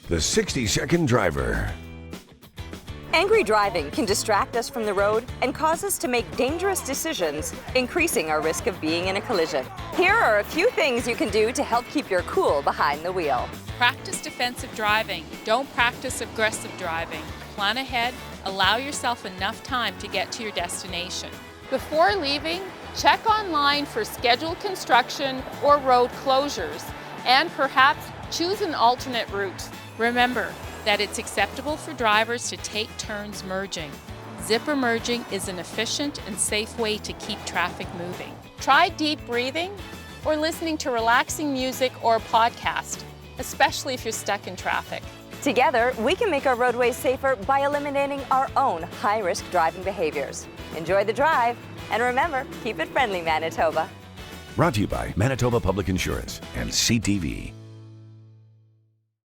The 60-Second Driver. Angry driving can distract us from the road and cause us to make dangerous decisions, increasing our risk of being in a collision. Here are a few things you can do to help keep your cool behind the wheel. Practice defensive driving. Don't practice aggressive driving. Plan ahead. Allow yourself enough time to get to your destination. Before leaving, check online for scheduled construction or road closures, and perhaps choose an alternate route. Remember that it's acceptable for drivers to take turns merging. Zipper merging is an efficient and safe way to keep traffic moving. Try deep breathing or listening to relaxing music or a podcast, especially if you're stuck in traffic. Together, we can make our roadways safer by eliminating our own high-risk driving behaviors. Enjoy the drive, and remember, keep it friendly, Manitoba. Brought to you by Manitoba Public Insurance and CTV.